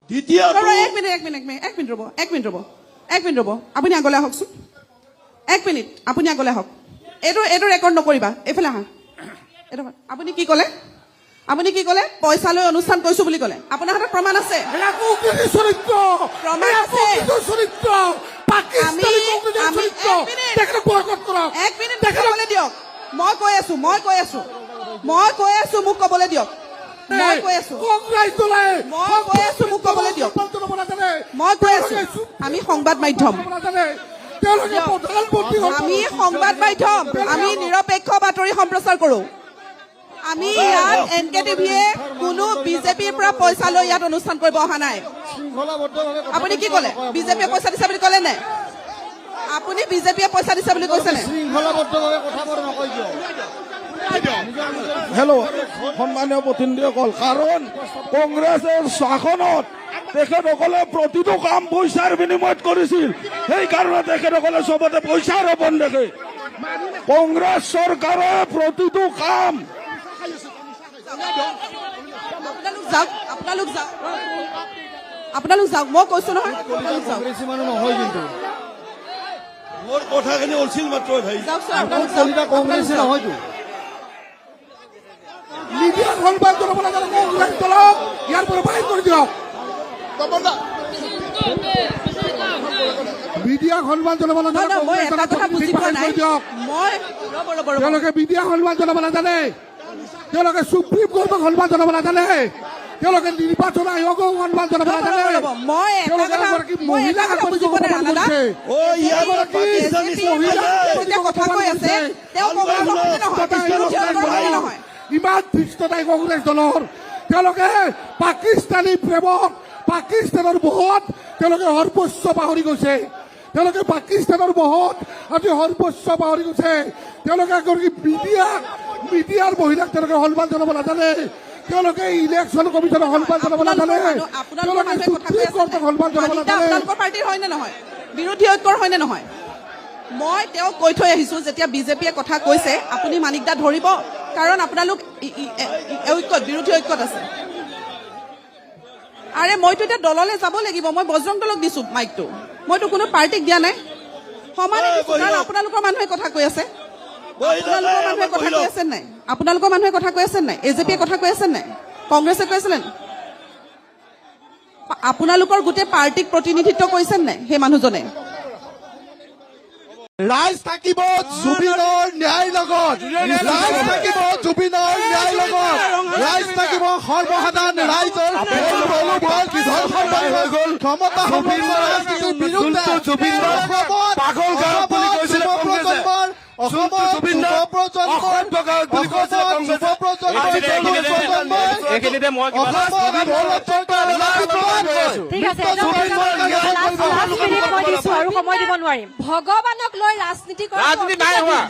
দ্বিতীয়টো এক মিনিট ৰ'ব আপুনি আগলৈ আহকচোন 1 মিনিট আপুনি আগলৈ আহক এইটো ৰেকৰ্ড নকৰিবা এইফালে আহা আপুনি কি ক'লে পইচা লৈ অনুষ্ঠান কৰিছো বুলি ক'লে আপোনাৰ হাতত প্ৰমাণ আছে প্ৰমাণ আছে এক মিনিট ক'বলৈ দিয়ক মই কৈ আছো মোক ক'বলৈ দিয়ক আমি সংবাদ মাধ্যম আমি নিৰপেক্ষ বাতৰি সম্প্ৰচাৰ কৰো আমি ইয়াত NKTVয়ে কোনো বিজেপিৰ পৰা পইচা লৈ ইয়াত অনুষ্ঠান কৰিব অহা নাই আপুনি কি ক'লে বিজেপিয়ে পইচা দিছে বুলি ক'লে নে আপুনি বিজেপিয়ে পইচা দিছে বুলি কৈছে নে হেল্ল' সন্মানীয় প্ৰতিনিধিসকল কাৰণ কংগ্ৰেছৰ শাসনত তেখেতসকলে প্ৰতিটো কাম পইচাৰ বিনিময়ত কৰিছিল সেইকাৰণে তেখেতসকলে চবতে পইচাৰ অপন দেখে কংগ্ৰেছ চৰকাৰে প্ৰতিটো কাম আপোনালোক যাওক মই কৈছো নহয় মোৰ কথাখিনি ওলছিল মাত্ৰ ভাই নহয়তো মিডিয়া সন্মান জনাব লাগে কংগ্ৰেছ দলক ইয়াৰ পৰা বাহিৰ কৰি দিয়ক মিডিয়া সন্মান জনাব নাজানে তেওঁলোকে মিডিয়া সন্মান জনাব নাজানে তেওঁলোকে সুপ্ৰিম কোৰ্টক সন্মান জনাব নাজানে তেওঁলোকে নিৰ্বাচন আয়োগক সন্মান জনাব নাজানে তেওঁলোকে মহিলাক ইমান ধৃষ্টতাই কংগ্ৰেছ দলৰ তেওঁলোকে পাকিস্তানী প্ৰেমত পাকিস্তানৰ বহুত তেওঁলোকে সৰ্বোচ্চ পাহৰি গৈছে তেওঁলোকে পাকিস্তানৰ বহুত আজি সৰ্বোচ্চ পাহৰি গৈছে তেওঁলোকে মিডিয়াৰ মহিলাক তেওঁলোকে সন্মান জনাব নাজানে তেওঁলোকে ইলেকশ্যন কমিশ্যনক সন্মান জনাব নাজানে তেওঁলোকে সুপ্ৰিম কোৰ্টক সন্মান জনাব নাজানে আপোনালোকৰ পাৰ্টিৰ হয়নে নহয় বিৰোধী ঐক্যৰ হয়নে নহয় মই তেওঁক কৈ থৈ আহিছো যেতিয়া বিজেপিয়ে কথা কৈছে আপুনি মানিকদা ধৰিব কাৰণ আপোনালোক বিৰোধী ঐক্যত আছে আৰে মইতো এতিয়া দললৈ যাব লাগিব মই বজৰং দলক দিছো মাইকটো মইতো কোনো পাৰ্টিক দিয়া নাই সমানে কাৰণ আপোনালোকৰ মানুহে কথা কৈ আছে আপোনালোকৰ মানুহে কথা কৈ আছে নাই এজেপিয়ে কথা কৈ আছে নাই কংগ্ৰেছে কৈ আছে নাই আপোনালোকৰ গোটেই পাৰ্টিক প্ৰতিনিধিত্ব কৰিছে নাই সেই মানুহজনে ৰাইজ থাকিব জুবিনৰ ন্যায় লগত ৰাইজ থাকিব জুবিনৰ ন্যায় লগত ৰাইজ থাকিব সৰ্বসাধাৰণ ৰাইজৰ হৈ গ'ল ক্ষমতা ৰাজনীতিৰ বিৰুদ্ধে পাগল গাঁও বুলি কৈছিল অসমৰ আৰু সময় দিব নোৱাৰিম ভগৱানক লৈ ৰাজনীতি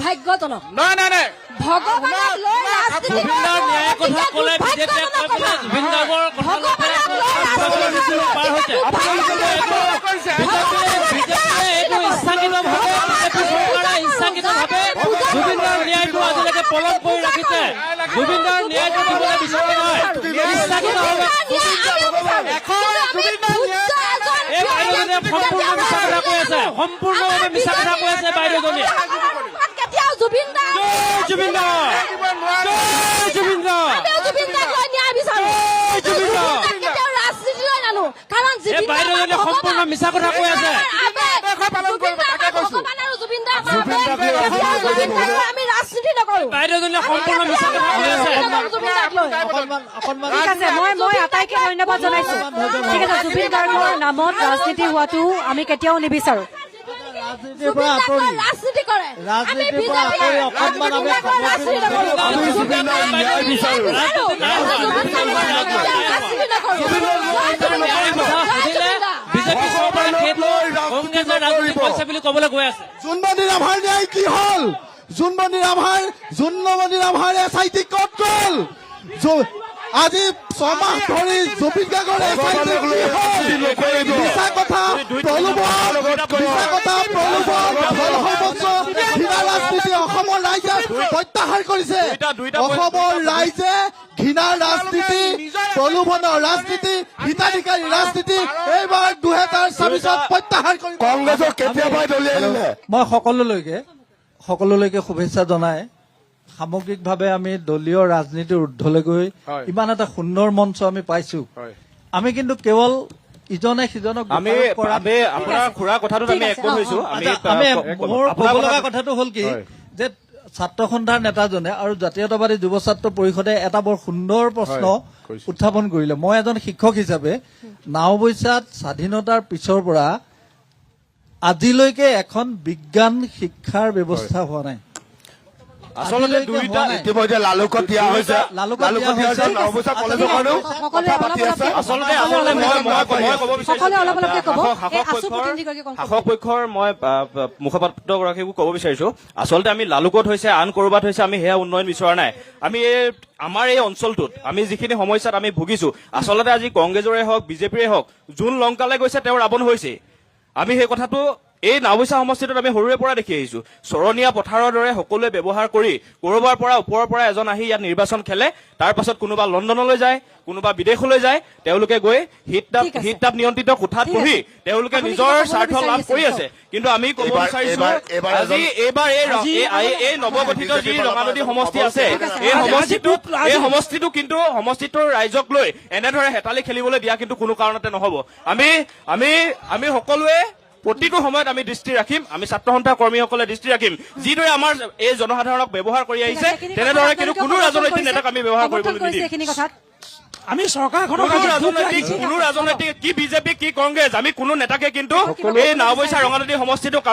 ভাগ্যজনক ভগৱানক লৈ ৰাজনীতি জুবিনৰ ন্যায়টো আজিলৈকে পলম কৰি ৰাখিছে জুবিনৰ ন্যায়টো দিবলৈ বিচৰা নহয় সম্পূৰ্ণভাৱে মিছা কথা কৈ আছে বাইদেউজনী বাইদেউজনী সম্পূৰ্ণ মিছা কথা কৈ আছে আমি ৰাজনীতি নকৰো বাইদেউজনী সম্পূৰ্ণ মিছা কথা কৈ আছে মই আটাইকে ধন্যবাদ জনাইছো ঠিক আছে জুবিন গাৰ্গৰ নামত ৰাজনীতি হোৱাটো আমি কেতিয়াও নিবিচাৰো ৰাজনীতি কৰে জোনমণি ৰাভাৰ ন্যায় কি হ'ল জোনমণি ৰাভাৰ SIT ক'ত গ'ল আজি 6 মাহ ধৰি জুবিন গাৰ্গৰ মিছা কথা ৰাজনীতি অসমৰ ৰাইজে প্ৰত্যাহাৰ কৰিছে অসমৰ ৰাইজে ঘৃণাৰ ৰাজনীতি, প্ৰলোভনৰ ৰাজনীতি, হিতাধিকাৰী ৰাজনীতি এইবাৰ 2026ত প্ৰত্যাহাৰ কৰিব। কংগ্ৰেছক কেতিয়াবাই দলিয়াই দিলে। মই সকলোলৈকে শুভেচ্ছা জনাই সামগ্ৰিকভাৱে আমি দলীয় ৰাজনীতিৰ ঊৰ্ধলৈ গৈ ইমান এটা সুন্দৰ মঞ্চ আমি পাইছো। আমি কিন্তু কেৱল ইজনে সিজনক আমি আপোনাৰ খুৰা কথাটোত আমি একমত হৈছো। মোৰ ক'ব লগা কথাটো হ'ল কি যে ছাত্ৰ সন্থাৰ নেতাজনে আৰু জাতীয়তাবাদী যুৱ ছাত্ৰ পৰিষদে এটা বৰ সুন্দৰ প্ৰশ্ন উত্থাপন কৰিলে। মই এজন শিক্ষক হিচাপে নাওবৈচাত স্বাধীনতাৰ পিছৰ পৰা আজিলৈকে এখন বিজ্ঞান শিক্ষাৰ ব্যৱস্থা হোৱা নাই। আচলতে দুইটা ইতিমধ্যে লালুকত দিয়া হৈছে, নৱবৈচা কলেজৰ কাৰণেও কথা পাতি আছে। আচলতে শাসক পক্ষৰ মই মুখপাত্ৰগৰাকীকো ক'ব বিচাৰিছো, আচলতে আমি লালুকত হৈছে আন কৰবাত হৈছে আমি সেয়া উন্নয়ন বিচৰা নাই। আমি আমাৰ এই অঞ্চলটোত আমি যিখিনি সমস্যাত আমি ভুগিছো, আচলতে আজি কংগ্ৰেছৰে হওক বিজেপিৰে হওক যোন লংকালে গৈছে তেওঁ ৰাৱণ হৈছে। আমি সেই কথাটো এই নাওবৈচা সমষ্টিটোত আমি সৰুৰে পৰা দেখি আহিছো। চৰণীয়া পথাৰৰ দৰে সকলোৱে ব্যৱহাৰ কৰি কৰবাৰ পৰা ওপৰৰ পৰা এজন আহি ইয়াত নিৰ্বাচন খেলে, তাৰ পাছত কোনোবা লণ্ডনলৈ যায়, কোনোবা বিদেশলৈ যায়, তেওঁলোকে গৈ শীত-তাপ নিয়ন্ত্ৰিত কোঠাত বহি তেওঁলোকে নিজৰ স্বাৰ্থ লাভ কৰি আছে। কিন্তু আমি ক'ব বিচাৰিছো আজি এইবাৰ এই নৱগঠিত যি ৰঙানদী সমষ্টি আছে, এই সমষ্টিটোৰ ৰাইজক লৈ এনেদৰে হেতালি খেলিবলৈ দিয়া কিন্তু কোনো কাৰণতে নহব। আমি সকলোৱে প্ৰতিটো সময়ত আমি দৃষ্টি ৰাখিম, আমি ছাত্ৰ সন্থা কৰ্মীসকলে দৃষ্টি ৰাখিম। যিদৰে আমাৰ এই জনসাধাৰণক ব্যৱহাৰ কৰি আহিছে তেনেদৰে কিন্তু কোনো ৰাজনৈতিক নেতাক আমি ব্যৱহাৰ কৰিবলৈ নিদিম। আমি চৰকাৰখনক কোনো ৰাজনৈতিক কি বিজেপি কি কংগ্ৰেছ আমি কোনো নেতাকে কিন্তু এই নাওবৈচা ৰঙানদী সমষ্টিটোক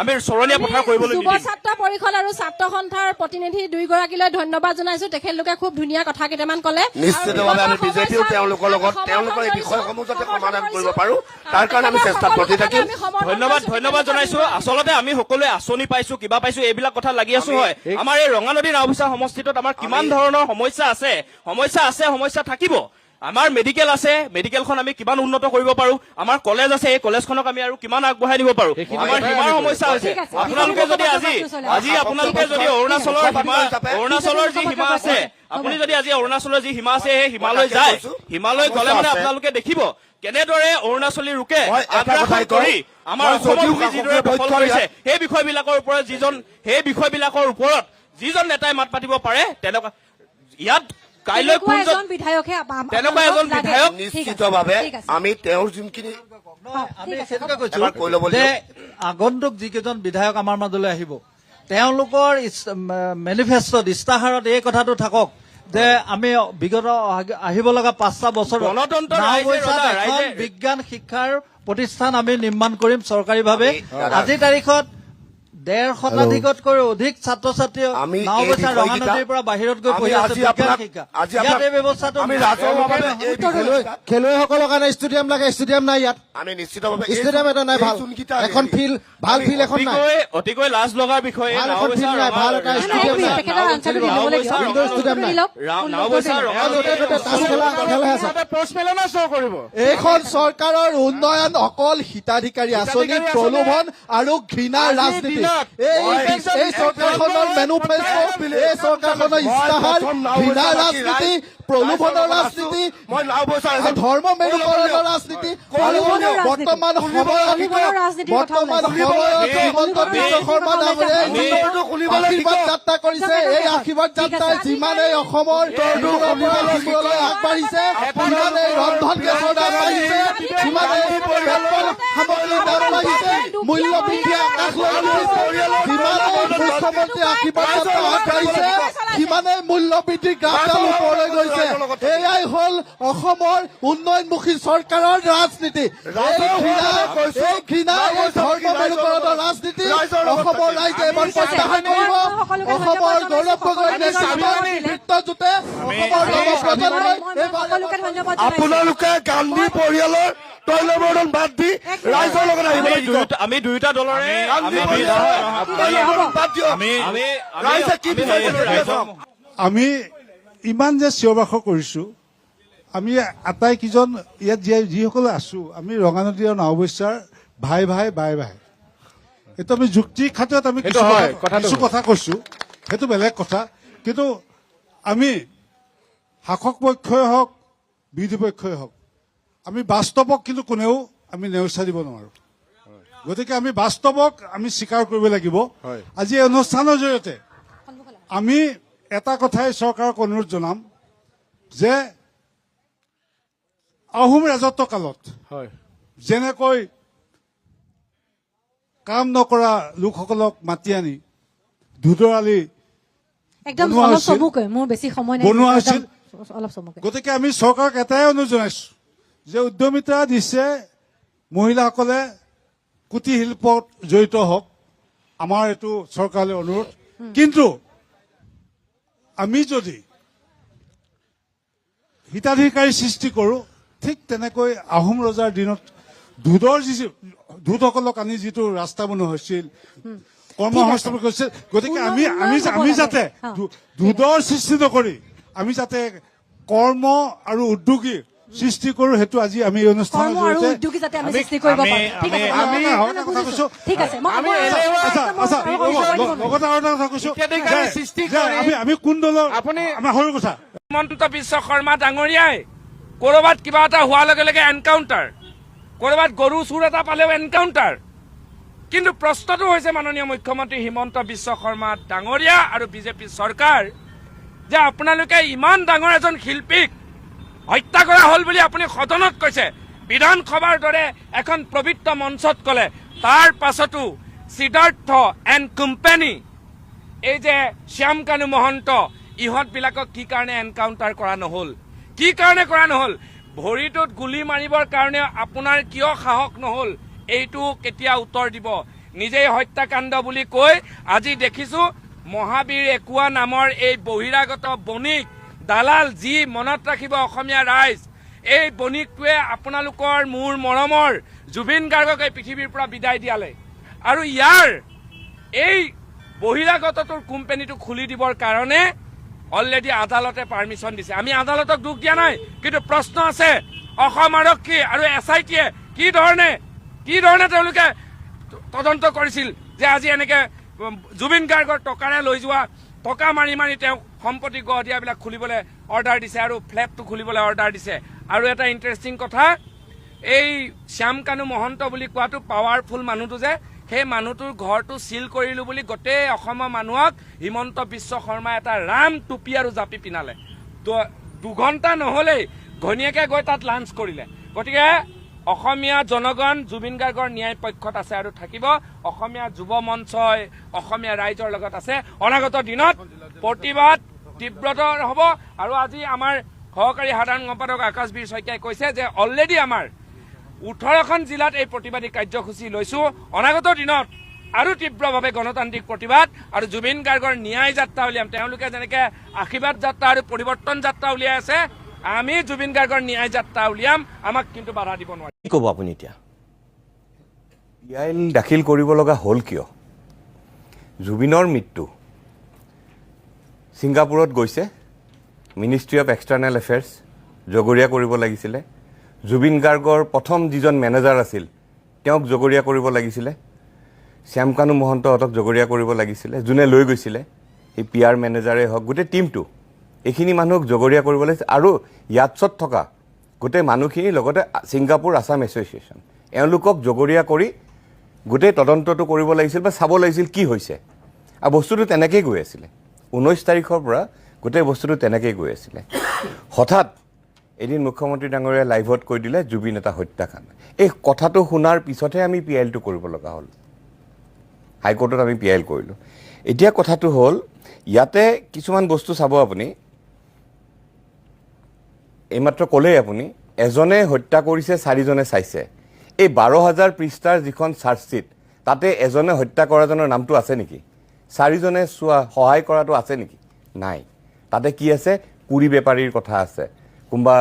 আমি চৰণীয়া পথাৰ কৰিবলৈ যুৱ ছাত্ৰ পৰিষদ আৰু ছাত্ৰ সন্থাৰ প্ৰতিনিধি দুইগৰাকীলৈ ধন্যবাদ জনাইছো। তেখেতলোকে খুব ধুনীয়া কথা কেইটামান ক'লে। নিশ্চিতভাৱে আমি বিজেপিও তেওঁলোকৰ লগত তেওঁলোকৰ এই বিষয়সমূহ যাতে সমাধান কৰিব পাৰো তাৰ কাৰণে আমি চেষ্টাত প্ৰতি থাকিম। ধন্যবাদ জনাইছো। আচলতে আমি সকলোৱে আঁচনি পাইছো, কিবা পাইছো, এইবিলাক কথা লাগি আছো হয়। আমাৰ এই ৰঙানদী নাওবৈচা সমষ্টিটোত আমাৰ কিমান ধৰণৰ সমস্যা আছে, সমস্যা থাকিব। আমাৰ মেডিকেল আছে, মেডিকেলখন আমি কিমান উন্নত কৰিব পাৰো। আমাৰ কলেজ আছে, এই কলেজখনক আমি আৰু কিমান আগবঢ়াই নিব পাৰো। আমাৰ সীমাৰ সমস্যা হৈছে। আপোনালোকে যদি আপোনালোকে যদি অৰুণাচলৰ যি সীমা আছে, আপুনি যদি আজি অৰুণাচলৰ যি সীমা আছে সেই সীমালৈ যায়, সীমালৈ গলে মানে আপোনালোকে দেখিব কেনেদৰে অৰুণাচলী লোকে আগ্ৰাসন কৰি আমাৰ অসমৰ ভূমি যিদৰে দখল কৰিছে। সেই বিষয়বিলাকৰ ওপৰত যিজন নেতাই মাত পাতিব পাৰে তেনেকুৱা ইয়াত কাইলৈ তেনেকুৱা এজন বিধায়ক নিশ্চিতভাৱে আমি তেওঁৰ যোনখিনি আমি সেইটোকে কৈছো যে আগন্তুক যিকেইজন বিধায়ক আমাৰ মাজলৈ আহিব তেওঁলোকৰ মেনিফেষ্টত ইস্তাহাৰত এই কথাটো থাকক যে আমি বিগত আহিব লগা 5টা বছৰ নাওবৈচাত এখন বিজ্ঞান শিক্ষাৰ প্ৰতিষ্ঠান আমি নিৰ্মাণ কৰিম চৰকাৰীভাৱে। আজিৰ তাৰিখত 1.5 শতাধিকতকৈ অধিক ছাত্ৰ ছাত্ৰী নাওবৈচা ৰঙানদীৰ পৰা বাহিৰত গৈ পঢ়ি আছে বিজ্ঞান শিক্ষা। ইয়াত এই ব্যৱস্থাটো খেলুৱৈসকলৰ কাৰণে ষ্টেডিয়াম লাগে, ষ্টেডিয়াম নাই ইয়াত। আমি নিশ্চিতভাৱে ষ্টেডিয়াম এটা নাই, ভাল এখন ফিল্ড, ভাল ফিল্ড এখন নাই, অতিকৈ লাজ লগাৰ বিষয়ে ভাল এখন ফিল্ড নাই, ভাল এটা ষ্টেডিয়াম নাই, এইখন চৰকাৰৰ উন্নয়ন অকল হিতাধিকাৰী আঁচনি, প্ৰলোভন আৰু ঘৃণাৰ ৰাজনীতি। এই চৰকাৰখনৰ মেনুফেষ্টো, এই চৰকাৰখনৰ ইস্তাহাৰ ঘৃণাৰ ৰাজনীতি, প্ৰলোভনৰ ৰাজনীতি, ধৰ্ম মেৰুকৰণৰ ৰাজনীতি আৰু বৰ্তমান সময়ত হিমন্ত বিশ্ব শৰ্মা ডাঙৰীয়াই আশীৰ্বাদ যাত্ৰা কৰিছে। এই আশীৰ্বাদ যাত্ৰাই যিমানেই অসমৰ সিমূৰলৈ আগবাঢ়িছে, সিমানেই ৰন্ধন গেছৰ দাম বাঢ়িছে, সিমানেই পেট্ৰল সামগ্ৰীৰ দাম বাঢ়িছে, মূল্য বৃদ্ধি আকাশ লৈ গৈছে, যিমানেই মুখ্যমন্ত্ৰী আশীৰ্বাদ যাত্ৰা আগবাঢ়িছে সিমানেই মূল্য বৃদ্ধিৰ গ্ৰাফডাল ওপৰলৈ গৈছে। এয়াই হ'ল অসমৰ উন্নয়নমুখী চৰকাৰৰ ৰাজনীতি। এই ঘৃণা, এই ধৰ্ম মেৰুকৰণৰ ৰাজনীতি অসমৰ ৰাইজে এবাৰ প্ৰত্যাহাৰ কৰিব। অসমৰ গৌৰৱ গগৈ নেতৃত্বজোতে অসমৰ নৱপ্ৰজন্মই আপোনালোকে গান্ধী পৰিয়ালৰ তৈলবৰ্ধন বাদ দি ৰাইজৰ লগত আহিব লাগিব। আমি দুয়োটা দলৰে আমি ইমান যে চিঞৰ বাখৰ কৰিছো, আমি আটাইকেইজন ইয়াত যিসকলে আছো আমি ৰঙানদী আৰু নাওবৈচাৰ ভাই ভাই। এইটো আমি যুক্তি খাতিৰত আমি কিছু কথা কৈছো, সেইটো বেলেগ কথা। কিন্তু আমি শাসক পক্ষই হওক বিৰোধী পক্ষই হওক আমি বাস্তৱক কিন্তু কোনেও আমি নেওচা দিব নোৱাৰো গতিকে আমি বাস্তৱক আমি স্বীকাৰ কৰিব লাগিব আজি এই অনুষ্ঠানৰ জৰিয়তে আমি এটা কথাই চৰকাৰক অনুৰোধ জনাম যে আহোম ৰাজত্ব কালত যেনেকৈ কাম নকৰা লোকসকলক মাতি আনি ধুদৰালি একদম বনোৱা অলপ হৈছিল। চমুকৈ মোৰ বেছি সময় নাই বনোৱা একদম হৈছিল। অলপ চমুকৈ গতিকে আমি চৰকাৰক এটাই অনুৰোধ জনাইছো যে উদ্যমিতা দিছে মহিলাসকলে কুটিৰ শিল্পত জড়িত হওক আমাৰ এইটো চৰকাৰলৈ অনুৰোধ কিন্তু আমি যদি হিতাধিকাৰী সৃষ্টি কৰো ঠিক তেনেকৈ আহোম ৰজাৰ দিনত ধুদসকলক আনি যিটো ৰাস্তা বনোৱা হৈছিল কৰ্মসংস্থাপন কৰিছিল গতিকে আমি যাতে ধুদৰ সৃষ্টি নকৰি আমি যাতে কৰ্ম আৰু উদ্যোগী সৃষ্টি কৰো সেইটো আজি আমি এই অনুষ্ঠানৰ কৰ্ম আৰু জৰিয়তে উদ্যোগী যাতে আমি সৃষ্টি কৰিব পাৰোঁ ঠিক আছে আৰু এটা কথা কৈছো ঠিক আছে মই লগতে আৰু এটা কথা কৈছো আমি কোন দলৰ আমাৰ সৰু কথা হিমন্ত বিশ্ব শৰ্মা ডাঙৰীয়াই কৰবাত কিবা এটা হোৱাৰ লগে লগে এনকাউণ্টাৰ কৰবাত গৰু চুৰ এটা পালেও এনকাউণ্টাৰ কিন্তু প্ৰশ্নটো হৈছে মাননীয় মুখ্যমন্ত্ৰী হিমন্ত বিশ্ব শৰ্মা ডাঙৰীয়া আৰু বিজেপি চৰকাৰ যে আপোনালোকে ইমান ডাঙৰ এজন শিল্পীক হত্যা কৰা হল বুলি আপুনি সদনত কৈছে বিধানসভাৰ দৰে এখন পবিত্ৰ মঞ্চত কলে তাৰ পাছতো সিদ্ধাৰ্থ এণ্ড কোম্পানী এই যে শ্যাম কানু মহন্ত ইহঁতবিলাকক কি কাৰণে এনকাউণ্টাৰ কৰা নহল কি কাৰণে কৰা নহল ভৰিটোত গুলী মাৰিবৰ কাৰণে আপোনাৰ কিয় সাহস নহল এইটো কেতিয়া উত্তৰ দিব নিজেই হত্যাকাণ্ড বুলি কৈ আজি দেখিছো মহাবীৰ একুৱা নামৰ এই বহিৰাগত বণিক দালাল যি মনত ৰাখিব অসমীয়া ৰাইজ এই বণিকটোৱে আপোনালোকৰ মোৰ মৰমৰ জুবিন গাৰ্গক এই পৃথিৱীৰ পৰা বিদায় দিয়ালে আৰু ইয়াৰ এই বহিৰাগতটোৰ কোম্পানীটো খুলি দিবৰ কাৰণে অলৰেডি আদালতে পাৰ্মিশ্যন দিছে আমি আদালতক দুখ দিয়া নাই কিন্তু প্ৰশ্ন আছে অসম আৰক্ষী আৰু SIT-য়ে কি ধৰণে তেওঁলোকে তদন্ত কৰিছিল যে আজি এনেকে জুবিন গাৰ্গৰ টকাৰে লৈ যোৱা টকা মাৰি মাৰি তেওঁ সম্পত্তি গঢ় দিয়াবিলাক খুলিবলৈ অৰ্ডাৰ দিছে আৰু ফ্লেটটো খুলিবলৈ অৰ্ডাৰ দিছে আৰু এটা ইণ্টাৰেষ্টিং কথা এই শ্যাম কানু মহন্ত বুলি কোৱাটো পাৱাৰফুল মানুহটো যে সেই মানুহটোৰ ঘৰটো চিল কৰিলো বুলি গোটেই অসমৰ মানুহক হিমন্ত বিশ্ব শৰ্মাই এটা ৰাম টুপি আৰু জাপি পিন্ধালে দুঘণ্টা নহলেই ঘনীয়েকে গৈ তাত লাঞ্চ কৰিলে গতিকে অসমীয়া জনগণ জুবিন গাৰ্গৰ ন্যায় পক্ষত আছে আৰু থাকিব অসমীয়া যুৱ মঞ্চই অসমীয়া ৰাইজৰ লগত আছে অনাগত দিনত প্ৰতিবাদ তীব্ৰতৰ হ'ব আৰু আজি আমাৰ সহকাৰী সাধাৰণ সম্পাদক আকাশবীৰ শইকীয়াই কৈছে যে অলৰেডি আমাৰ 18খন জিলাত এই প্ৰতিবাদী কাৰ্যসূচী লৈছো অনাগত দিনত আৰু তীব্ৰভাৱে গণতান্ত্ৰিক প্ৰতিবাদ আৰু জুবিন গাৰ্গৰ ন্যায় যাত্ৰা উলিয়াম তেওঁলোকে যেনেকে আশীৰ্বাদ যাত্ৰা আৰু পৰিৱৰ্তন যাত্ৰা উলিয়াই আছে আমি জুবিন গাৰ্গৰ ন্যায় যাত্ৰা উলিয়াম আমাক কিন্তু বাধা দিব নোৱাৰে কি ক'ব আপুনি এতিয়া PIL দাখিল কৰিব লগা হ'ল কিয় জুবিনৰ মৃত্যু ছিংগাপুৰত গৈছে মিনিষ্ট্ৰী অফ এক্সটাৰ্নেল এফেয়াৰ্ছ জগৰীয়া কৰিব লাগিছিলে জুবিন গাৰ্গৰ প্ৰথম যিজন মেনেজাৰ আছিল তেওঁক জগৰীয়া কৰিব লাগিছিলে শ্যাম কানু মহন্তহঁতক জগৰীয়া কৰিব লাগিছিলে যোনে লৈ গৈছিলে এই PR মেনেজাৰে হওক গোটেই টিমটো এইখিনি মানুহক জগৰীয়া কৰিব লাগিছিল আৰু ইয়াতছত থকা গোটেই মানুহখিনিৰ লগতে ছিংগাপুৰ আছাম এছ'চিয়েশ্যন এওঁলোকক জগৰীয়া কৰি গোটেই তদন্তটো কৰিব লাগিছিল বা চাব লাগিছিল কি হৈছে আৰু বস্তুটো তেনেকেই গৈ আছিলে 19 তাৰিখৰ পৰা গোটেই বস্তুটো তেনেকেই গৈ আছিলে হঠাৎ এদিন মুখ্যমন্ত্ৰী ডাঙৰীয়াই লাইভত কৈ দিলে জুবিন এটা হত্যাকাণ্ড এই কথাটো শুনাৰ পিছতহে আমি PILটো কৰিব লগা হ'ল হাইকোৰ্টত আমি PIL কৰিলোঁ এতিয়া কথাটো হ'ল ইয়াতে কিছুমান বস্তু চাব আপুনি এইমাত্ৰ ক'লেই আপুনি এজনে হত্যা কৰিছে 4জনে চাইছে এই 12,000 পৃষ্ঠাৰ যিখন চাৰ্জশ্বীট তাতে এজনে হত্যা কৰাজনৰ নামটো আছে নেকি 4জনে চোৱা সহায় কৰাটো আছে নেকি নাই তাতে কি আছে পুৰি বেপাৰীৰ কথা আছে কোনোবা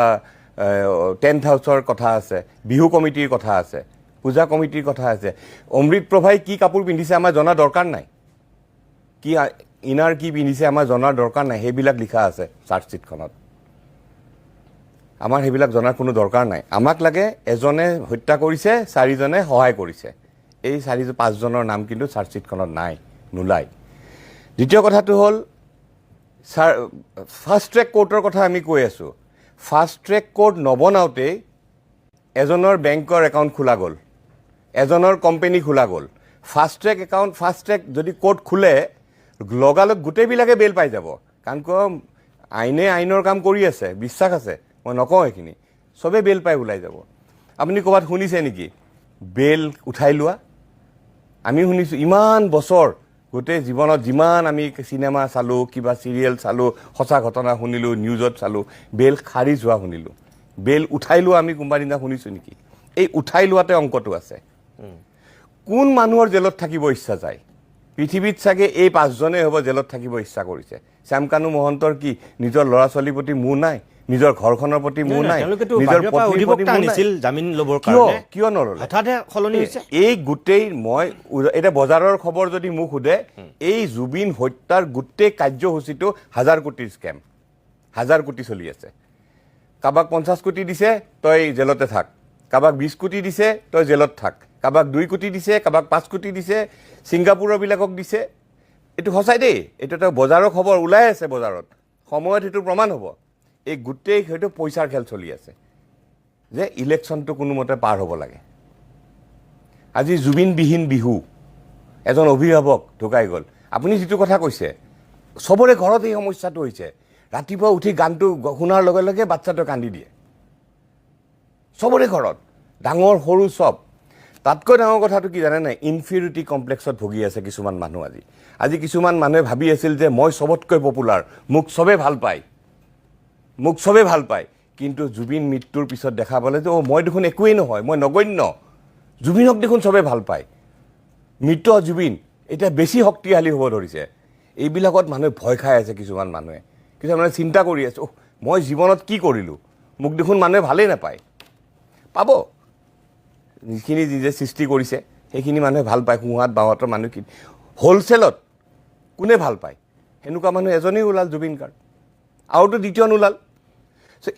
টেণ্ট হাউচৰ কথা আছে বিহু কমিটিৰ কথা আছে পূজা কমিটিৰ কথা আছে অমৃত প্ৰভাই কি কাপোৰ পিন্ধিছে আমাৰ জনা দৰকাৰ নাই কি ইনাৰ কি পিন্ধিছে আমাৰ জনাৰ দৰকাৰ নাই সেইবিলাক লিখা আছে চাৰ্জশ্বীটখনত আমাৰ সেইবিলাক জনাৰ কোনো দৰকাৰ নাই আমাক লাগে এজনে হত্যা কৰিছে 4জনে সহায় কৰিছে এই 4-5জনৰ নাম কিন্তু চাৰ্জশ্বীটখনত নাই নোলায় দ্বিতীয় কথাটো হ'ল ছাৰ ফাষ্ট ট্ৰেক কোৰ্টৰ কথা আমি কৈ আছোঁ ফাষ্ট ট্ৰেক কোৰ্ট নবনাওঁতেই এজনৰ বেংকৰ একাউণ্ট খোলা গ'ল এজনৰ কোম্পানী খোলা গ'ল ফাষ্ট ট্ৰেক যদি কোৰ্ট খোলে লগালগ গোটেইবিলাকে বেল পাই যাব কাৰণ আইনে আইনৰ কাম কৰি আছে বিশ্বাস আছে মই নকওঁ এইখিনি চবেই বেল পাই ওলাই যাব আপুনি ক'ৰবাত শুনিছে নেকি বেল উঠাই লোৱা আমি শুনিছোঁ ইমান বছৰ গোটেই জীৱনত যিমান আমি চিনেমা চালোঁ কিবা চিৰিয়েল চালোঁ সঁচা ঘটনা শুনিলোঁ নিউজত চালোঁ বেল খাৰিজ হোৱা শুনিলোঁ বেল উঠাই লোৱা আমি কোনোবা দিনা শুনিছোঁ নেকি এই উঠাই লোৱাতে অংকটো আছে কোন মানুহৰ জেলত থাকিব ইচ্ছা যায় পৃথিৱীত চাগে এই 5জনেই হ'ব জেলত থাকিব ইচ্ছা কৰিছে শ্যামকানু মহন্তৰ কি নিজৰ ল'ৰা ছোৱালীৰ প্ৰতি মোহ নাই নিজৰ ঘৰখনৰ প্ৰতি মোহ নাই নিজৰ পত্নীৰ প্ৰতি মোহ নাই জামিন ল'বৰ কাৰণে কিয় নল'লে হঠাতে সলনি হৈছে এই গোটেই মই এতিয়া বজাৰৰ খবৰ যদি মোক সোধে এই জুবিন হত্যাৰ গোটেই কাৰ্যসূচীটো 1000 কোটিৰ স্কেম 1000 কোটি চলি আছে কাৰোবাক 50 কোটি দিছে তই জেলতে থাক কাৰোবাক 20 কোটি দিছে তই জেলত থাক কাৰোবাক 2 কোটি দিছে কাৰোবাক 5 কোটি দিছে ছিংগাপুৰৰ বিলাকক দিছে এইটো সঁচাই দেই এইটো এটা বজাৰৰ খবৰ ওলাই আছে বজাৰত সময়ত সেইটো প্ৰমাণ হ'ব এই গোটেই সেইটো পইচাৰ খেল চলি আছে যে ইলেকশ্যনটো কোনোমতে পাৰ হ'ব লাগে আজি জুবিনবিহীন বিহু এজন অভিভাৱক ঢুকাই গ'ল আপুনি যিটো কথা কৈছে চবৰে ঘৰত এই সমস্যাটো হৈছে ৰাতিপুৱা উঠি গানটো শুনাৰ লগে লগে বাচ্চাটো কান্দি দিয়ে চবৰে ঘৰত ডাঙৰ সৰু চব তাতকৈ ডাঙৰ কথাটো কি জানে নাই ইনফিৰিটি কমপ্লেক্সত ভুগি আছে কিছুমান মানুহ আজি কিছুমান মানুহে ভাবি আছিল যে মই চবতকৈ পপুলাৰ মোক চবে ভাল পায় কিন্তু জুবিন মৃত্যুৰ পিছত দেখা পালে যে মই দেখোন একোৱেই নহয় মই নগণ্য জুবিনক দেখোন চবে ভাল পায় মৃত জুবিন এতিয়া বেছি শক্তিশালী হ'ব ধৰিছে এইবিলাকত মানুহে ভয় খাই আছে কিছুমান মানুহে চিন্তা কৰি আছে মই জীৱনত কি কৰিলোঁ মোক দেখোন মানুহে ভালেই নাপায় পাব যিখিনি যে সৃষ্টি কৰিছে সেইখিনি মানুহে ভাল পায় সোঁহাত বাঁহাতৰ মানুহখিনি হোলচেলত কোনে ভাল পায় সেনেকুৱা মানুহ এজনেই ওলাল জুবিন গাৰ্গ আৰুতো দ্বিতীয় নোলাল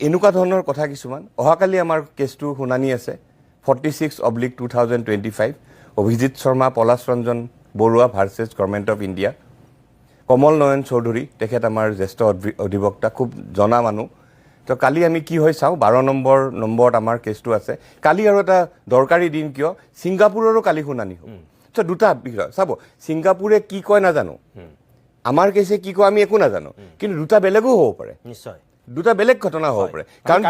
এনেকুৱা ধৰণৰ কথা কিছুমান অহাকালি আমাৰ কেছটো শুনানি আছে 46/2025 Abhijit Sharma Palash Ranjan Baruah versus government of India Kamal Nayan Choudhury তেখেত আমাৰ জ্যেষ্ঠ অধিবক্তা খুব জনা মানুহ তো কালি আমি কি হয় চাওঁ 12 নম্বৰত আমাৰ কেছটো আছে কালি আৰু এটা দৰকাৰী দিন কিয় ছিংগাপুৰৰো কালি শুনানি হ'ব তো দুটা বিষয় চাব ছিংগাপুৰে কি কয় নাজানো আমাৰ কেছে কি কয় আমি একো নাজানো কিন্তু দুটা বেলেগো হ'ব পাৰে নিশ্চয় দুটা বেলেগ ঘটনা হ'ব পাৰে কাৰণ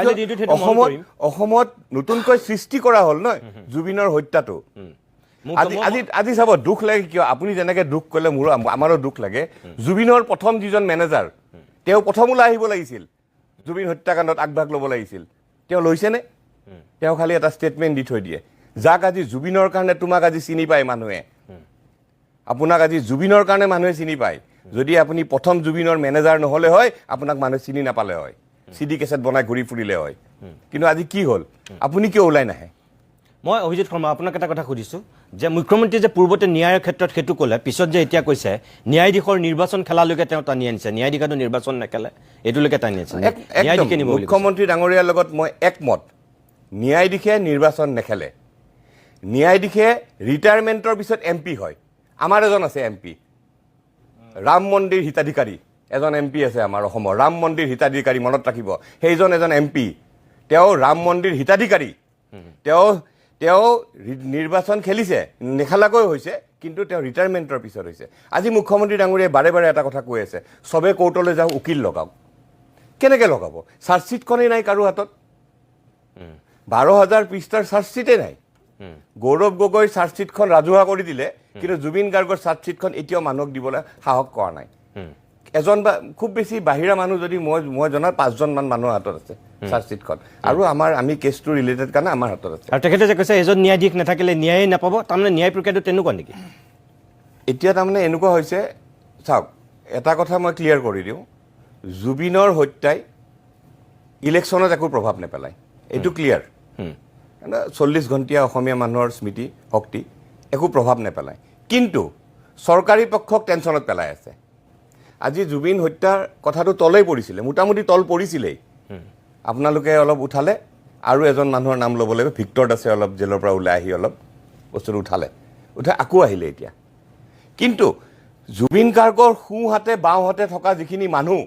অসমত নতুনকৈ সৃষ্টি কৰা হ'ল নহয় জুবিনৰ হত্যাটো আজি চাব দুখ লাগে কিয় আপুনি যেনেকৈ দুখ কৰিলে মোৰো আমাৰো দুখ লাগে জুবিনৰ প্ৰথম যিজন মেনেজাৰ তেওঁ প্ৰথম ওলাই আহিব লাগিছিল জুবিন হত্যাকাণ্ডত আগভাগ ল'ব লাগিছিল তেওঁ লৈছেনে তেওঁ খালি এটা ষ্টেটমেণ্ট দি থৈ দিয়ে যাক আজি জুবিনৰ কাৰণে তোমাক আজি চিনি পায় মানুহে আপোনাক আজি জুবিনৰ কাৰণে মানুহে চিনি পায় যদি আপুনি প্ৰথম জুবিনৰ মেনেজাৰ নহ'লে হয় আপোনাক মানুহে চিনি নাপালে হয় চিডি কেছেট বনাই ঘূৰি ফুৰিলে হয় কিন্তু আজি কি হ'ল আপুনি কিয় ওলাই নাহে মই অভিজিৎ শৰ্মা আপোনাক এটা কথা সুধিছোঁ যে মুখ্যমন্ত্ৰী যে পূৰ্বতে ন্যায়ৰ ক্ষেত্ৰত সেইটো ক'লে পিছত যে এতিয়া কৈছে ন্যায়াধীশৰ নিৰ্বাচন খেলালৈকে তেওঁ টানি আনিছে ন্যায়াধীশে নিৰ্বাচন নেখেলে এইটোলৈকে টানি আনিছে ন্যায়াধীশে নিব মুখ্যমন্ত্ৰী ডাঙৰীয়াৰ লগত মই একমত ন্যায়াধীশে নিৰ্বাচন নেখেলে ন্যায়াধীশে ৰিটায়াৰমেণ্টৰ পিছত MP হয় আমাৰ এজন আছে MP ৰাম মন্দিৰ হিতাধিকাৰী এজন MP আছে আমাৰ অসমৰ ৰাম মন্দিৰ হিতাধিকাৰী মনত ৰাখিব সেইজন এজন MP তেওঁ ৰাম মন্দিৰ হিতাধিকাৰী তেওঁ নিৰ্বাচন খেলিছে নেখেলাকৈ হৈছে কিন্তু তেওঁ ৰিটায়াৰমেণ্টৰ পিছত হৈছে আজি মুখ্যমন্ত্ৰী ডাঙৰীয়াই বাৰে বাৰে এটা কথা কৈ আছে চবে কোৰ্টলৈ যাওঁ উকিল লগাওক কেনেকৈ লগাব চাৰ্জশ্বিটখনেই নাই কাৰো হাতত 12,000 পৃষ্ঠাৰ চাৰ্জশ্বিটেই নাই গৌৰৱ গগৈৰ চাৰ্জশ্বিটখন ৰাজহুৱা কৰি দিলে কিন্তু জুবিন গাৰ্গৰ চাৰ্জশ্বিটখন এতিয়াও মানুহক দিবলৈ সাহস কৰা নাই এজন বা খুব বেছি বাহিৰা মানুহ যদি মই জনাত 5জনমান মানুহৰ হাতত আছে চাৰ্জশ্বিটখন আৰু আমি কেছটো ৰিলেটেড কাৰণে আমাৰ হাতত আছে আৰু তেখেতে যে কৈছে এজন ন্যায়াধীশ নাথাকিলে ন্যায়েই নাপাব তাৰমানে ন্যায় প্ৰক্ৰিয়াটো তেনেকুৱা নেকি এতিয়া তাৰমানে এনেকুৱা হৈছে চাওক এটা কথা মই ক্লিয়াৰ কৰি দিওঁ জুবিনৰ হত্যাই ইলেকশ্যনত একো প্ৰভাৱ নেপেলায় এইটো ক্লিয়াৰ 40 ঘণ্টীয়া অসমীয়া মানুহৰ স্মৃতি শক্তি একো প্ৰভাৱ নেপেলায় কিন্তু চৰকাৰী পক্ষক টেনশ্যনত পেলাই আছে আজি জুবিন হত্যাৰ কথাটো তলেই পৰিছিলে মোটামুটি তল পৰিছিলেই আপোনালোকে অলপ উঠালে আৰু এজন মানুহৰ নাম ল'ব লাগিব ভিক্টৰ দাসে অলপ জেলৰ পৰা ওলাই আহি অলপ বস্তুটো উঠাই আকৌ আহিলে এতিয়া কিন্তু জুবিন গাৰ্গৰ সোঁহাতে বাওঁহাতে থকা যিখিনি মানুহ,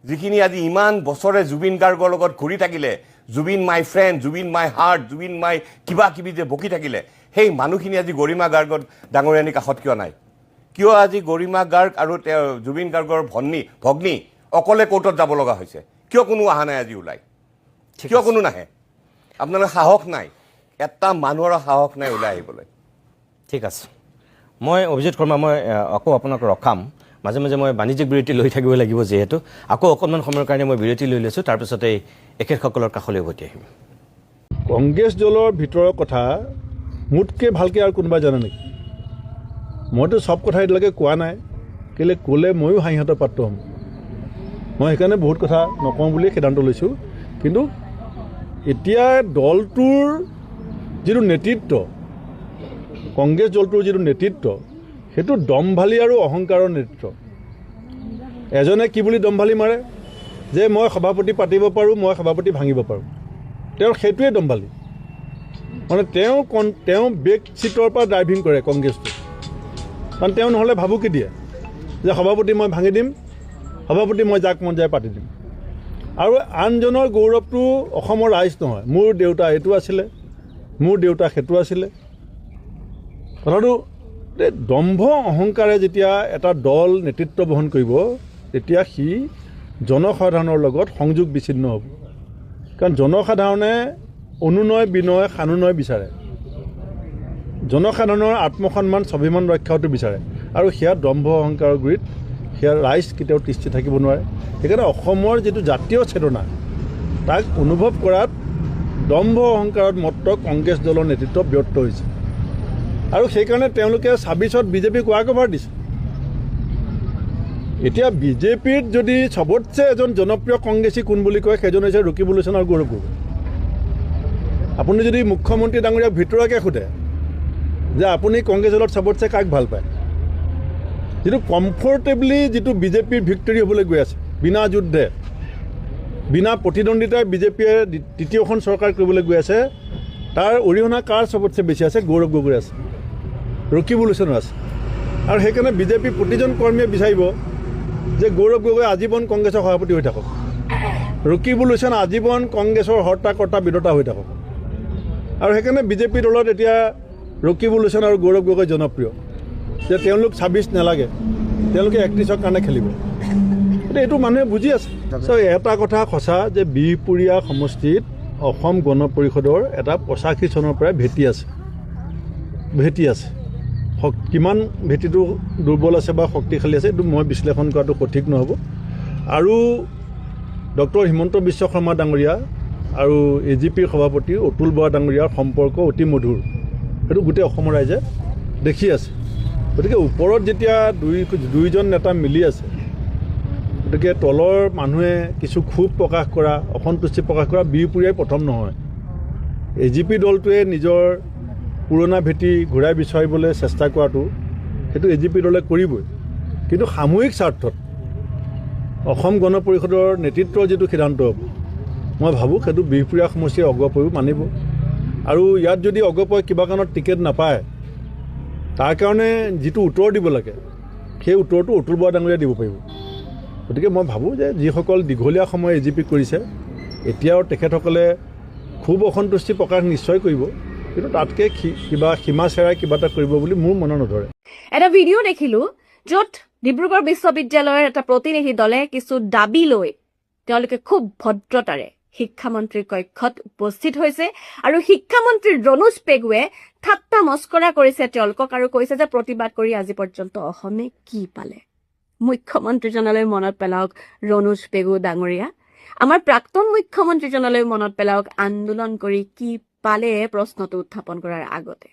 যিখিনি আজি ইমান বছৰে জুবিন গাৰ্গৰ লগত ঘূৰি থাকিলে, Zubeen my friend, Zubeen my heart, Zubeen my কিবা কিবি যে বকি থাকিলে, সেই মানুহখিনি আজি গৰিমা গাৰ্গৰ ডাঙৰীয়ানীৰ কাষত কিয় নাই? কিয় আজি গৰিমা গাৰ্গ আৰু জুবিন গাৰ্গৰ ভগ্নী অকলে কোৰ্টত যাব লগা হৈছে? কিয় কোনো অহা নাই আজি ওলাই? কিয় কোনো নাহে? আপোনালোকৰ সাহস নাই, এটা মানুহৰ সাহস নাই ওলাই আহিবলৈ। ঠিক আছে, মই অভিজিত শৰ্মা, মই আকৌ আপোনাক ৰখাম। মাজে মাজে মই বাণিজ্যিক বিৰতি লৈ থাকিব লাগিব, যিহেতু আকৌ অকণমান সময়ৰ কাৰণে মই বিৰতি লৈ লৈছোঁ, তাৰপিছতে এখেতসকলৰ কাষলৈ উভতি আহিম। কংগ্ৰেছ দলৰ ভিতৰৰ কথা মোতকৈ ভালকৈ আৰু কোনোবাই জানে নেকি? মইতো চব কথা এতিয়ালৈকে কোৱা নাই, কেলৈ ক'লে ময়ো হাঁহিহঁতৰ পাত্ৰ হ'ম। মই সেইকাৰণে বহুত কথা নকওঁ বুলিয়ে সিদ্ধান্ত লৈছোঁ। কিন্তু এতিয়া দলটোৰ যিটো নেতৃত্ব, কংগ্ৰেছ দলটোৰ যিটো নেতৃত্ব, সেইটো দম্ভালি আৰু অহংকাৰৰ নেতৃত্ব। এজনে কি বুলি দম্ভালি মাৰে যে মই সভাপতি পাতিব পাৰোঁ, মই সভাপতি ভাঙিব পাৰোঁ। তেওঁৰ সেইটোৱে দম্ভালি। মানে তেওঁ বেক চিটৰ পৰা ড্ৰাইভিং কৰে কংগ্ৰেছটো। কাৰণ তেওঁ নহ'লে ভাবুকি দিয়ে যে সভাপতি মই ভাঙি দিম, সভাপতি মই যাক মন যায় পাতি দিম। আৰু আনজনৰ গৌৰৱটো অসমৰ ৰাইজ নহয়, মোৰ দেউতা এইটো আছিলে, মোৰ দেউতা সেইটো আছিলে। কথাটো দম্ভ অহংকাৰে যেতিয়া এটা দল নেতৃত্ব বহন কৰিব, তেতিয়া সি জনসাধাৰণৰ লগত সংযোগ বিচ্ছিন্ন হ'ব। কাৰণ জনসাধাৰণে অনুনয় বিনয় সানুনয় বিচাৰে, জনসাধাৰণৰ আত্মসন্মান স্বাভিমান ৰক্ষাটো বিচাৰে, আৰু সেয়া দম্ভ অহংকাৰৰ গুৰিত সেয়া ৰাইজ কেতিয়াও তিষ্ঠি থাকিব নোৱাৰে। সেইকাৰণে অসমৰ যিটো জাতীয় চেতনা, তাক অনুভৱ কৰাত দম্ভ অহংকাৰত মত্ত কংগ্ৰেছ দলৰ নেতৃত্ব ব্যৰ্থ হৈছে। আৰু সেইকাৰণে তেওঁলোকে ২৬ত বিজেপিক ৱাকঅভাৰ দিছে। এতিয়া বিজেপিত যদি চবতছে এজন জনপ্ৰিয় কংগ্ৰেছী কোন বুলি কয়, সেইজন হৈছে ৰকিবুল হুছেইন আৰু গৌৰৱ গগৈ। আপুনি যদি মুখ্যমন্ত্ৰী ডাঙৰীয়াক ভিতৰুৱাকৈ সোধে যে আপুনি কংগ্ৰেছ দলত চবতছে কাক ভাল পায়, যিটো কমফৰ্টেবলি যিটো বিজেপিৰ ভিক্টৰী হ'বলৈ গৈ আছে, বিনা যুদ্ধে বিনা প্ৰতিদ্বন্দ্বিতাই বিজেপিয়ে তৃতীয়খন চৰকাৰ কৰিবলৈ গৈ আছে, তাৰ অৰিহণা কাৰ চবতছে বেছি আছে? গৌৰৱ গগৈ আছে, ৰকিবুল হুছেইনৰ আছে। আৰু সেইকাৰণে বিজেপি প্ৰতিজন কৰ্মীয়ে বিচাৰিব যে গৌৰৱ গগৈ আজীৱন কংগ্ৰেছৰ সভাপতি হৈ থাকক, ৰকিবুল হুছেইন আজীৱন কংগ্ৰেছৰ হৰ্তা বিদতা হৈ থাকক। আৰু সেইকাৰণে বিজেপি দলত এতিয়া ৰকিবুল হুছেইন আৰু গৌৰৱ গগৈ জনপ্ৰিয়, যে তেওঁলোক ২৬ নালাগে, তেওঁলোকে ৩১ৰ কাৰণে খেলিব। এইটো মানুহে বুজি আছে। এটা কথা সঁচা যে বিহপুৰীয়া সমষ্টিত অসম গণ পৰিষদৰ এটা ৮৫ চনৰ পৰাই ভেটি আছে। কিমান ভেটিটো দুৰ্বল আছে বা শক্তিশালী আছে, এইটো মই বিশ্লেষণ কৰাটো সঠিক নহ'ব। আৰু ডক্টৰ হিমন্ত বিশ্ব শৰ্মা ডাঙৰীয়া আৰু AGPৰ সভাপতি অতুল বৰা ডাঙৰীয়াৰ সম্পৰ্ক অতি মধুৰ, সেইটো গোটেই অসমৰ ৰাইজে দেখি আছে। গতিকে ওপৰত যেতিয়া দুইজন নেতা মিলি আছে, গতিকে তলৰ মানুহে কিছু ক্ষোভ প্ৰকাশ কৰা, অসন্তুষ্টি প্ৰকাশ কৰা বিহপুৰীয়াই প্ৰথম নহয়। AGP দলটোৱে নিজৰ পুৰণা ভেটি ঘূৰাই বিচাৰিবলৈ চেষ্টা কৰাটো সেইটো AGP দলে কৰিবই। কিন্তু সামূহিক স্বাৰ্থত অসম গণ পৰিষদৰ নেতৃত্বৰ যিটো সিদ্ধান্ত হ'ব, মই ভাবোঁ সেইটো বিহপুৰীয়া সমষ্টিৰ অগ্ৰপয়ো মানিব। আৰু ইয়াত যদি অগ্ৰপয় কিবা কাৰণত টিকেট নাপায়, তাৰ কাৰণে যিটো উত্তৰ দিব লাগে, সেই উত্তৰটো অতুল বৰা ডাঙৰীয়াই দিব পাৰিব। গতিকে মই ভাবোঁ যে যিসকল দীঘলীয়া সময় AGP কৰিছে, এতিয়াও তেখেতসকলে খুব অসন্তুষ্টি প্ৰকাশ নিশ্চয় কৰিব, কিন্তু তাতকৈ কিবা সীমা চেৰাই কিবা এটা কৰিব বুলি মোৰ মনত নধৰে। এটা ভিডিঅ' দেখিলো য'ত ডিব্ৰুগড় বিশ্ববিদ্যালয়ৰ এটা প্ৰতিনিধি দলে কিছু দাবী লৈ তেওঁলোকে খুব ভদ্ৰতাৰে শিক্ষামন্ত্ৰীৰ কক্ষত উপস্থিত হৈছে, আৰু শিক্ষামন্ত্ৰী ৰণোজ পেগুৱে ঠাট্টা মস্কৰা কৰিছে তেওঁলোকক, আৰু কৈছে যে প্ৰতিবাদ কৰি আজি পৰ্যন্ত অসমে কি পালে। মুখ্যমন্ত্ৰীজনলৈ মনত পেলাওক ৰণোজ পেগু ডাঙৰীয়া, আমাৰ প্ৰাক্তন মুখ্যমন্ত্ৰীজনলৈ মনত পেলাওক আন্দোলন কৰি কি পালে। প্ৰশ্নটো উত্থাপন কৰাৰ আগতে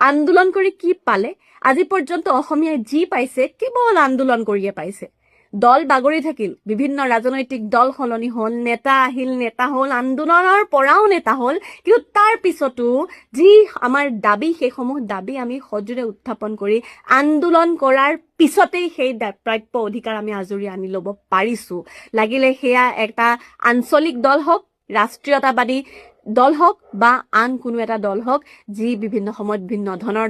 আন্দোলন কৰি কি পালে? আজি পৰ্যন্ত অসমীয়াই যি পাইছে কেৱল আন্দোলন কৰিয়ে পাইছে। দল বাগৰি থাকিল, বিভিন্ন ৰাজনৈতিক দল সলনি হ'ল, নেতা আহিল, নেতা হ'ল, আন্দোলনৰ পৰাও নেতা হ'ল, কিন্তু তাৰ পিছতো যি আমাৰ দাবী, সেইসমূহ দাবী আমি সজোৰে উত্থাপন কৰি আন্দোলন কৰাৰ পিছতেই সেই প্ৰাপ্য অধিকাৰ আমি আজৰি আনি ল'ব পাৰিছো। লাগিলে সেয়া এটা আঞ্চলিক দল হওক, ৰাষ্ট্ৰীয়তাবাদী দল হওক বা আন কোনো এটা দল হওক, যি বিভিন্ন সময়ত ভিন্ন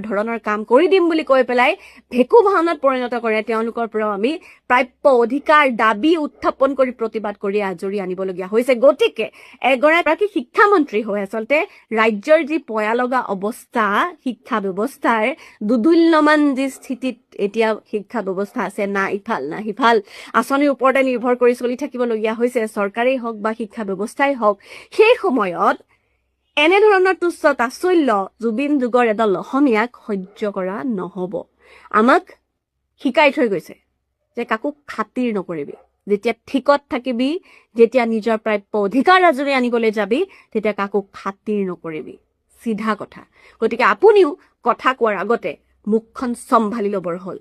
ধৰণৰ কাম কৰি দিম বুলি কৈ পেলাই ভেকু ভাওনাত পৰিণত কৰে, তেওঁলোকৰ পৰাও আমি প্ৰাপ্য অধিকাৰ দাবী উত্থাপন কৰি প্ৰতিবাদ কৰি আজৰি আনিবলগীয়া হৈছে। গতিকে এগৰাকী শিক্ষামন্ত্ৰী হৈ আচলতে ৰাজ্যৰ যি পয়া লগা অৱস্থা, শিক্ষা ব্যৱস্থাৰ দুদুল্যমান যি স্থিতিত এতিয়া শিক্ষা ব্যৱস্থা আছে, না ইফাল না সিফাল আঁচনিৰ ওপৰতে নিৰ্ভৰ কৰি চলি থাকিবলগীয়া হৈছে, চৰকাৰেই হওক বা শিক্ষা ব্যৱস্থাই হওক, সেই সময়ত এনেধৰণৰ তুচ্ছ তাচ্ছল্য জুবিন যুগৰ এডাল অসমীয়াক সহ্য কৰা নহ'ব। আমাক শিকাই থৈ গৈছে যে কাকো খাতিৰ নকৰিবি, যেতিয়া ঠিকত থাকিবি, যেতিয়া নিজৰ প্ৰাপ্য অধিকাৰ আজৰি আনিবলৈ যাবি, তেতিয়া কাকো খাতিৰ নকৰিবি, চিধা কথা। গতিকে আপুনিও কথা কোৱাৰ আগতে মুখখন চম্ভালি ল'বৰ হ'ল,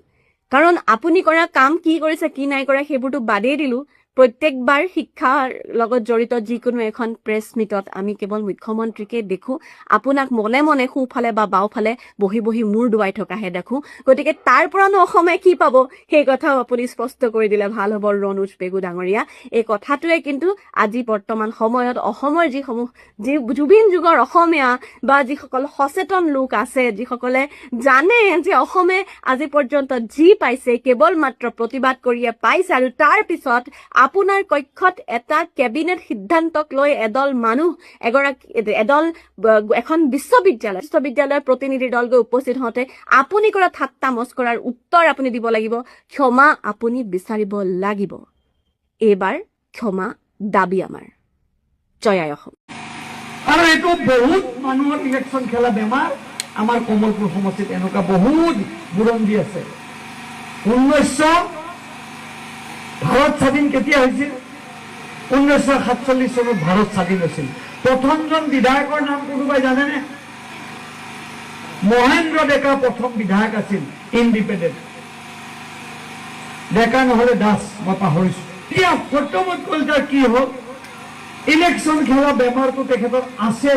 কাৰণ আপুনি কৰা কাম কি কৰিছে কি নাই কৰা সেইবোৰতো বাদেই দিলো। প্ৰত্যেকবাৰ শিক্ষাৰ লগত জড়িত যিকোনো এখন প্ৰেছ মিটত আমি কেৱল মুখ্যমন্ত্ৰীকে দেখো, আপোনাক মনে মনে সোঁফালে বা বাওঁফালে বহি বহি মূৰ ডুবাই থকাহে দেখো। গতিকে তাৰ পৰানো অসমে কি পাব সেই কথাও আপুনি স্পষ্ট কৰি দিলে ভাল হ'ব ৰণোজ পেগু ডাঙৰীয়া। এই কথাটোৱে কিন্তু আজি বৰ্তমান সময়ত অসমৰ যি জুবিন যুগৰ অসমীয়া বা যিসকল সচেতন লোক আছে, যিসকলে জানে যে অসমে আজি পৰ্যন্ত যি পাইছে কেৱল মাত্ৰ প্ৰতিবাদ কৰিয়ে পাইছে, আৰু তাৰ পিছত আপোনাৰ কক্ষত এটা কেবিনেট সিদ্ধান্তক লৈ এদল মানুহ এখন বিশ্ববিদ্যালয়ৰ প্ৰতিনিধি দল গৈ উপস্থিত হওঁতে আপুনি কৰা ঠাট্টা মস্কৰাৰ উত্তৰ আপুনি দিব লাগিব, ক্ষমা আপুনি বিচাৰিব লাগিব। এইবাৰ ক্ষমা দাবী আমাৰ। জয় আই অসম। আৰু এইটো বহুত মানুহৰ ইলেকশ্যন খেলা বেমাৰ। আমাৰ কমলপুৰ সমষ্টিত এনেকুৱা বহুত বুৰঞ্জী আছে। 1900 ভাৰত স্বাধীন কেতিয়া হৈছিল? 1947 চনত ভাৰত স্বাধীন হৈছিল। প্ৰথমজন বিধায়কৰ নাম কোনোবাই জানেনে? মহেন্দ্ৰ ডেকা প্ৰথম বিধায়ক আছিল, ইণ্ডিপেণ্ডেণ্ট। ডেকা নহলে দাস, মই পাহৰিছো। এতিয়া সত্যমত কলিতাৰ কি হ'ল? ইলেকশ্যন খেলা বেমাৰটো তেখেতৰ আছে।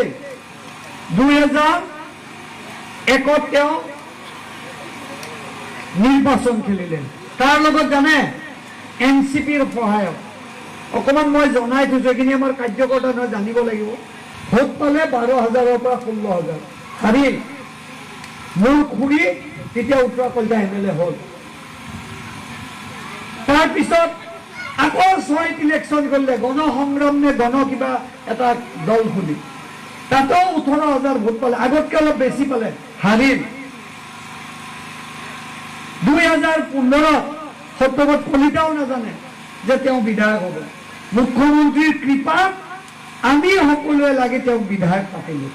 2001 তেওঁ নিৰ্বাচন খেলিলে। তাৰ লগত জানে NCPৰ সহায়ক। অকমান মই জনাই থৈছো, এইখিনি আমাৰ কাৰ্যকৰ্তা নহয়, জানিব লাগিব। ভোট পালে 12,000-ৰ পৰা 16,000। হাৰিল মোৰ খুৰী, তেতিয়া উত্তৰ কলিতা MLA হ'ল। তাৰপিছত আকৌ 6 ইলেকশ্যন কৰিলে, গণ সংগ্ৰাম নে গণ কিবা এটা দল খুলি, তাতেও 18,000 ভোট পালে, আগতকে অলপ বেছি পালে, হাৰিল। 2015 সত্যমত কলিতাও নাজানে যে তেওঁ বিধায়ক হ'ব। মুখ্যমন্ত্ৰীৰ কৃপাত আমি সকলোৱে লাগি তেওঁক বিধায়ক পাতিলো।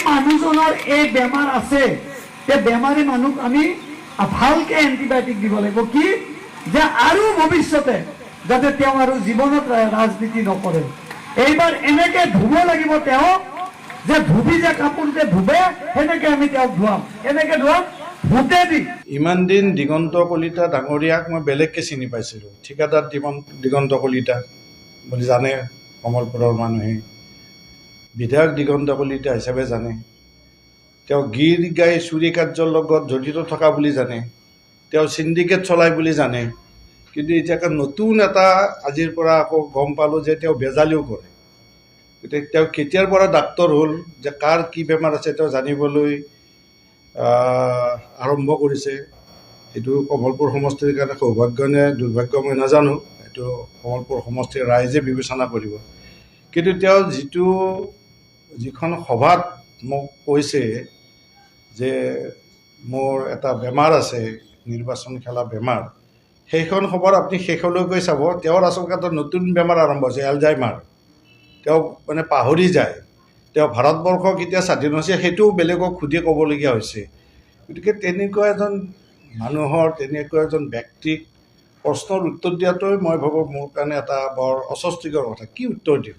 মানুহজনৰ এই বেমাৰ আছে, এই বেমাৰী মানুহক আমি ভালকে এণ্টিবায়টিক দিব লাগিব। কি যে আৰু ভৱিষ্যতে যাতে তেওঁ আৰু জীৱনত ৰাজনীতি নকৰে। এইবাৰ এনেকে ধুব লাগিব তেওঁক, যে ধুবি যে কাপোৰতে ধুবে সেনেকে আমি তেওঁক ধুৱাম। এনেকে ধুৱাম ভোটে দি। ইমান দিন দিগন্ত কলিতা ডাঙৰীয়াক মই বেলেগকে চিনি পাইছিলোঁ। ঠিকাদাৰ দিগন্ত কলিতা বুলি জানে কমলপুৰৰ মানুহে, বিধায়ক দিগন্ত কলিতা হিচাপে জানে, তেওঁ গীত গাই চুৰি কাৰ্যৰ লগত জড়িত থকা বুলি জানে, তেওঁ চিণ্ডিকেট চলাই বুলি জানে। কিন্তু এতিয়া নতুন এটা আজিৰ পৰা আকৌ গম পালোঁ যে তেওঁ বেজালিও কৰে। গতিকে তেওঁ কেতিয়াৰ পৰা ডাক্তৰ হ'ল, যে কাৰ কি বেমাৰ আছে তেওঁ জানিবলৈ আৰম্ভ কৰিছে। এইটো কমলপুৰ সমষ্টিৰ কাৰণে সৌভাগ্য নে দুৰ্ভাগ্য মই নাজানো, এইটো কমলপুৰ সমষ্টিৰ ৰাইজে বিবেচনা কৰিব। কিন্তু তেওঁ যিখন সভাত মোক কৈছে যে মোৰ এটা বেমাৰ আছে, নিৰ্বাচন খেলা বেমাৰ, সেইখন সভাত আপুনি শেষলৈকে চাব, তেওঁৰ আচলতে এটা নতুন বেমাৰ আৰম্ভ হৈছে, এলজাইমাৰ। তেওঁ মানে পাহৰি যায়, তেওঁ ভাৰতবৰ্ষ কেতিয়া স্বাধীন হৈছে সেইটোও বেলেগক সুধি ক'বলগীয়া হৈছে। গতিকে তেনেকুৱা এজন মানুহৰ, তেনেকুৱা এজন ব্যক্তিক প্ৰশ্নৰ উত্তৰ দিয়াটোৱে মই ভাবোঁ মোৰ কাৰণে এটা বৰ অস্বস্তিকৰ কথা। কি উত্তৰ দিম?